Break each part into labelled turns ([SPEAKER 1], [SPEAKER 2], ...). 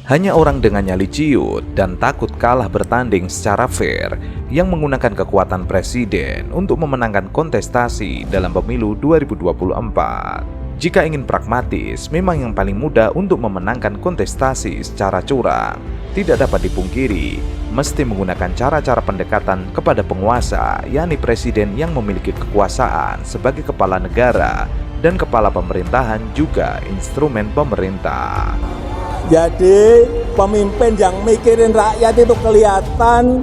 [SPEAKER 1] Hanya orang dengan nyali ciut dan takut kalah bertanding secara fair yang menggunakan kekuatan presiden untuk memenangkan kontestasi dalam pemilu 2024. Jika ingin pragmatis, memang yang paling mudah untuk memenangkan kontestasi secara curang. Tidak dapat dipungkiri, mesti menggunakan cara-cara pendekatan kepada penguasa, yakni presiden yang memiliki kekuasaan sebagai kepala negara dan kepala pemerintahan juga instrumen pemerintah.
[SPEAKER 2] Jadi pemimpin yang mikirin rakyat itu kelihatan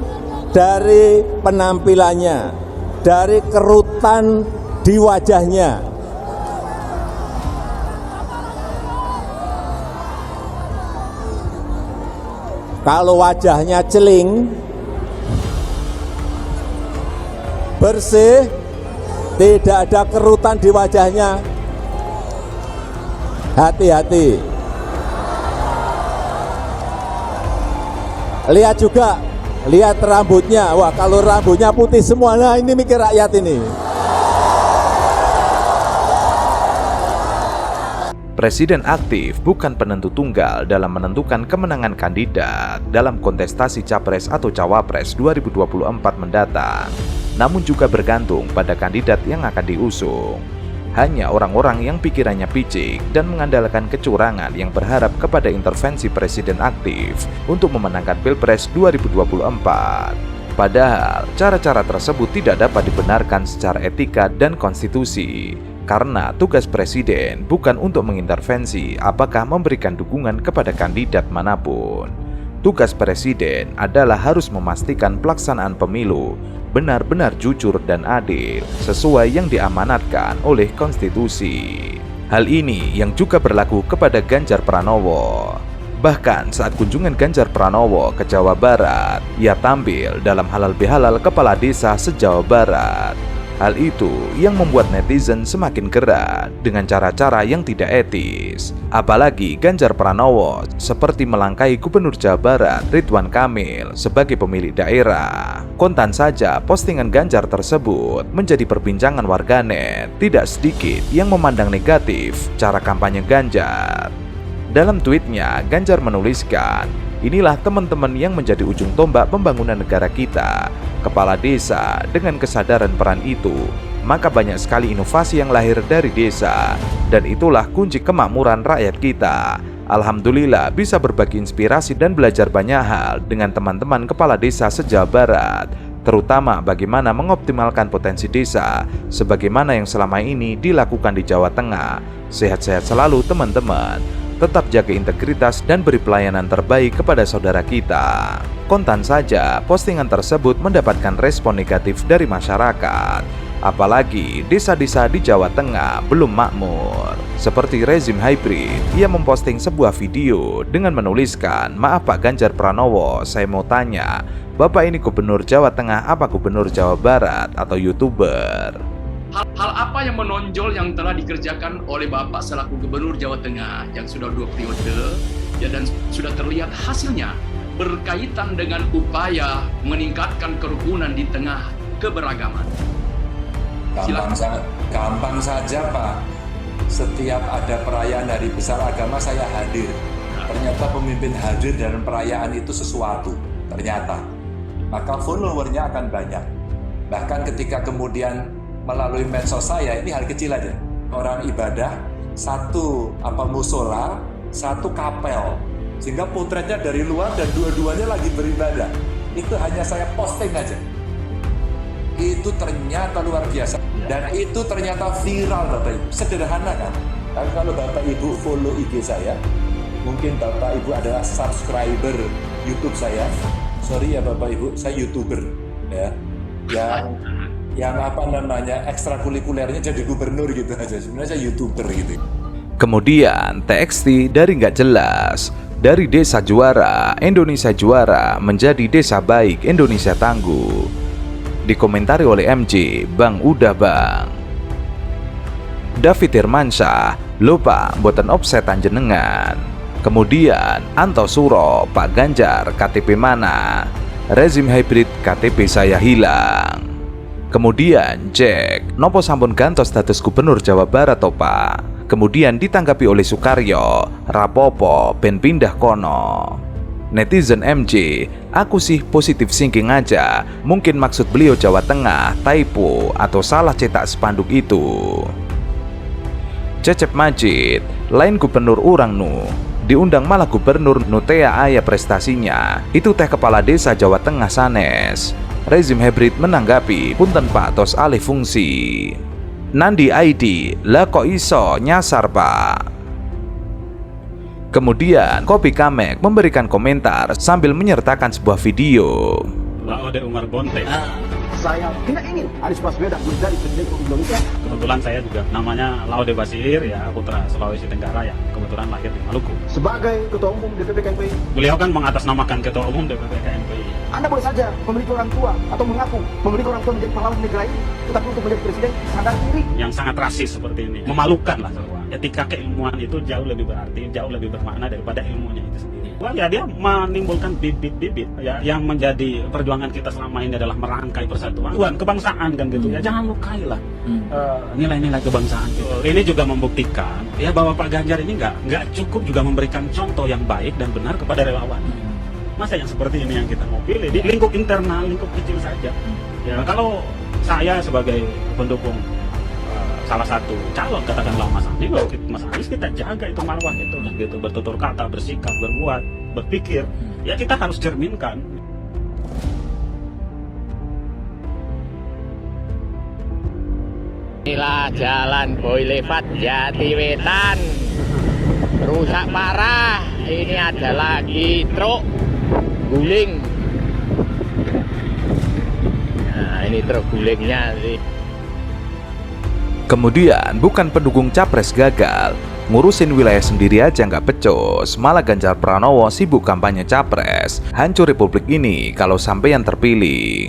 [SPEAKER 2] dari penampilannya, dari kerutan di wajahnya. Kalau wajahnya celing, bersih, tidak ada kerutan di wajahnya, hati-hati. Lihat juga, lihat rambutnya. Wah, kalau rambutnya putih semua, nah ini mikir rakyat ini.
[SPEAKER 1] Presiden aktif bukan penentu tunggal dalam menentukan kemenangan kandidat dalam kontestasi Capres atau Cawapres 2024 mendatang, namun juga bergantung pada kandidat yang akan diusung. Hanya orang-orang yang pikirannya picik dan mengandalkan kecurangan yang berharap kepada intervensi presiden aktif untuk memenangkan Pilpres 2024. Padahal, cara-cara tersebut tidak dapat dibenarkan secara etika dan konstitusi, karena tugas presiden bukan untuk mengintervensi apakah memberikan dukungan kepada kandidat manapun. Tugas presiden adalah harus memastikan pelaksanaan pemilu benar-benar jujur dan adil sesuai yang diamanatkan oleh konstitusi. Hal ini yang juga berlaku kepada Ganjar Pranowo. Bahkan saat kunjungan Ganjar Pranowo ke Jawa Barat, ia tampil dalam halal bihalal kepala desa se-Jawa Barat. Hal itu yang membuat netizen semakin geram dengan cara-cara yang tidak etis. Apalagi Ganjar Pranowo seperti melangkahi Gubernur Jawa Barat Ridwan Kamil sebagai pemilik daerah. Kontan saja postingan Ganjar tersebut menjadi perbincangan warganet, tidak sedikit yang memandang negatif cara kampanye Ganjar. Dalam tweetnya, Ganjar menuliskan, "Inilah teman-teman yang menjadi ujung tombak pembangunan negara kita. Kepala desa dengan kesadaran peran itu, maka banyak sekali inovasi yang lahir dari desa, dan itulah kunci kemakmuran rakyat kita. Alhamdulillah bisa berbagi inspirasi dan belajar banyak hal dengan teman-teman kepala desa se-Jawa Barat, terutama bagaimana mengoptimalkan potensi desa sebagaimana yang selama ini dilakukan di Jawa Tengah. Sehat-sehat selalu teman-teman. Tetap jaga integritas dan beri pelayanan terbaik kepada saudara kita." Kontan saja postingan tersebut mendapatkan respon negatif dari masyarakat. Apalagi desa-desa di Jawa Tengah belum makmur. Seperti rezim hybrid, ia memposting sebuah video dengan menuliskan, "Maaf Pak Ganjar Pranowo, saya mau tanya, Bapak ini gubernur Jawa Tengah apa gubernur Jawa Barat atau YouTuber?"
[SPEAKER 3] Hal apa yang menonjol yang telah dikerjakan oleh Bapak selaku Gubernur Jawa Tengah yang sudah 2 periode ya, dan sudah terlihat hasilnya berkaitan dengan upaya meningkatkan kerukunan di tengah keberagaman?
[SPEAKER 4] Gampang saja Pak. Setiap ada perayaan hari besar agama saya hadir. Ternyata pemimpin hadir dalam perayaan itu sesuatu. Ternyata. Maka followernya akan banyak. Bahkan ketika kemudian melalui medsos saya, ini hal kecil aja. Orang ibadah, satu musola, satu kapel. Sehingga potretnya dari luar dan dua-duanya lagi beribadah. Itu hanya saya posting aja. Itu ternyata luar biasa. Dan itu ternyata viral Bapak Ibu. Sederhana kan? Tapi kalau Bapak Ibu follow IG saya, mungkin Bapak Ibu adalah subscriber YouTube saya. Sorry ya Bapak Ibu, saya YouTuber. Ya. Yang ekstrakurikulernya jadi gubernur gitu aja. Sebenarnya saya YouTuber gitu.
[SPEAKER 1] Kemudian TXT dari nggak jelas, dari desa juara, Indonesia juara menjadi desa baik, Indonesia tangguh. Dikomentari oleh MJ, "Bang udah bang." David Irmansyah, "Lupa boten offsetan jenengan." Kemudian Anto Suro, "Pak Ganjar KTP mana? Rezim hybrid KTP saya hilang." Kemudian Jack, "Nopo sampun gantos status gubernur Jawa Barat toh Pak?" Kemudian ditanggapi oleh Sukaryo, rapopo ben pindah kono. Netizen MJ, aku sih positif thinking aja, mungkin maksud beliau Jawa Tengah, typo, atau salah cetak spanduk itu. Cecep Majid, lain gubernur urang nu, diundang malah gubernur nutea aya prestasinya, itu teh kepala desa Jawa Tengah sanes. Rezim hybrid menanggapi, punten Pak tos alih fungsi. Nandi ID, lah kok iso nyasar Pak. Kemudian Kopi Kamek memberikan komentar sambil menyertakan sebuah video.
[SPEAKER 5] Laude Umar Bonte.
[SPEAKER 6] Saya tidak ingin Anies Baswedan menjadi presiden Indonesia.
[SPEAKER 5] Kebetulan saya juga namanya Laude Basir, ya putra Sulawesi Tenggara yang kebetulan lahir di Maluku.
[SPEAKER 6] Sebagai Ketua Umum DPP KMPI,
[SPEAKER 5] Beliau kan mengatasnamakan Ketua Umum DPP KMPI.
[SPEAKER 6] Anda boleh saja memiliki orang tua atau mengaku memiliki orang tua menjadi pahlawan negara ini, tetapi untuk menjadi presiden sadar diri.
[SPEAKER 5] Yang sangat rasis seperti ini, memalukan lah semua. Etika keilmuan itu jauh lebih berarti, jauh lebih bermakna daripada ilmunya itu sendiri. Wah, ya dia menimbulkan bibit-bibit ya, yang menjadi perjuangan kita selama ini adalah merangkai persatuan kebangsaan kan gitu ya. Jangan lukailah nilai-nilai kebangsaan gitu. Ini juga membuktikan ya bahwa Pak Ganjar ini nggak cukup juga memberikan contoh yang baik dan benar kepada relawan. Masa yang seperti ini yang kita mau pilih di lingkup internal, lingkup kecil saja. Ya kalau saya sebagai pendukung salah satu calon, katakanlah Mas Anies, kita jaga itu marwah itu gitu, bertutur kata, bersikap, berbuat, berpikir, ya kita harus cerminkan.
[SPEAKER 7] Inilah jalan Boy Lewat Jatiwetan, rusak parah. Ini ada lagi truk guling. Nah ini truk gulingnya sih.
[SPEAKER 1] Kemudian bukan pendukung capres gagal, ngurusin wilayah sendiri aja nggak pecos, malah Ganjar Pranowo sibuk kampanye capres. Hancur republik ini kalau sampeyan terpilih.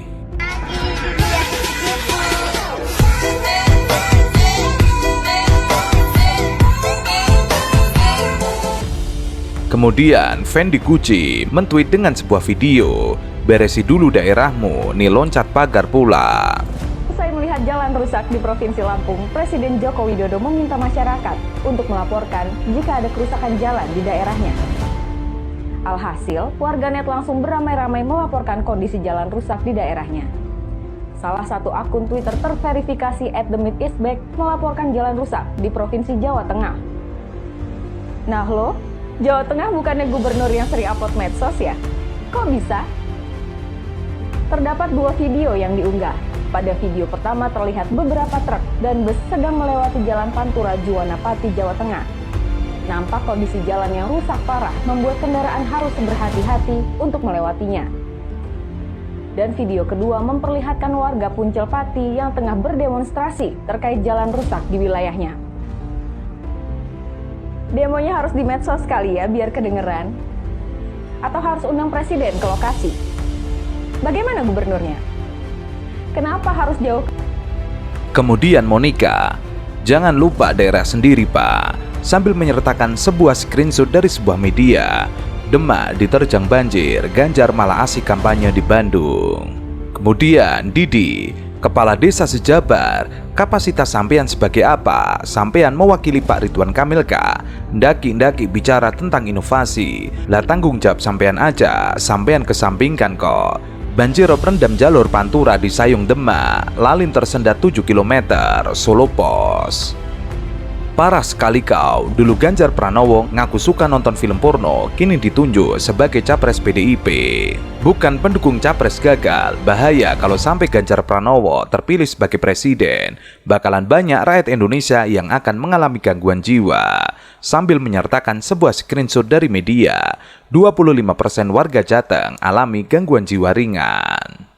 [SPEAKER 1] Kemudian Fendi Gucci mentweet dengan sebuah video, beresi dulu daerahmu, nih loncat pagar pula.
[SPEAKER 8] Usai melihat jalan rusak di Provinsi Lampung, Presiden Joko Widodo meminta masyarakat untuk melaporkan jika ada kerusakan jalan di daerahnya. Alhasil, warganet langsung beramai-ramai melaporkan kondisi jalan rusak di daerahnya. Salah satu akun Twitter terverifikasi @themythistback melaporkan jalan rusak di Provinsi Jawa Tengah. Nah lo, Jawa Tengah bukannya gubernur yang sering upload medsos ya? Kok bisa? Terdapat dua video yang diunggah. Pada video pertama terlihat beberapa truk dan bus sedang melewati jalan Pantura Juwana Pati, Jawa Tengah. Nampak kondisi jalan yang rusak parah membuat kendaraan harus berhati-hati untuk melewatinya. Dan video kedua memperlihatkan warga Puncel Pati yang tengah berdemonstrasi terkait jalan rusak di wilayahnya. Demonya harus di medsos kali ya biar kedengeran. Atau harus undang presiden ke lokasi. Bagaimana gubernurnya? Kenapa harus jauh?
[SPEAKER 1] Kemudian Monica, jangan lupa daerah sendiri Pak, sambil menyertakan sebuah screenshot dari sebuah media. Demak diterjang banjir, Ganjar malah asik kampanye di Bandung. Kemudian Didi, Kepala Desa sejabar, kapasitas sampean sebagai apa? Sampean mewakili Pak Ridwan Kamil kah? Ndaki-ndaki bicara tentang inovasi, lah tanggung jawab sampean aja, sampean kesampingkan kok. Banjirop rendam jalur Pantura di Sayung Demak, lalin tersendat 7 km, Solo Pos. Parah sekali kau, dulu Ganjar Pranowo ngaku suka nonton film porno, kini ditunjuk sebagai capres PDIP. Bukan pendukung capres gagal, bahaya kalau sampai Ganjar Pranowo terpilih sebagai presiden, bakalan banyak rakyat Indonesia yang akan mengalami gangguan jiwa. Sambil menyertakan sebuah screenshot dari media, 25% warga Jateng alami gangguan jiwa ringan.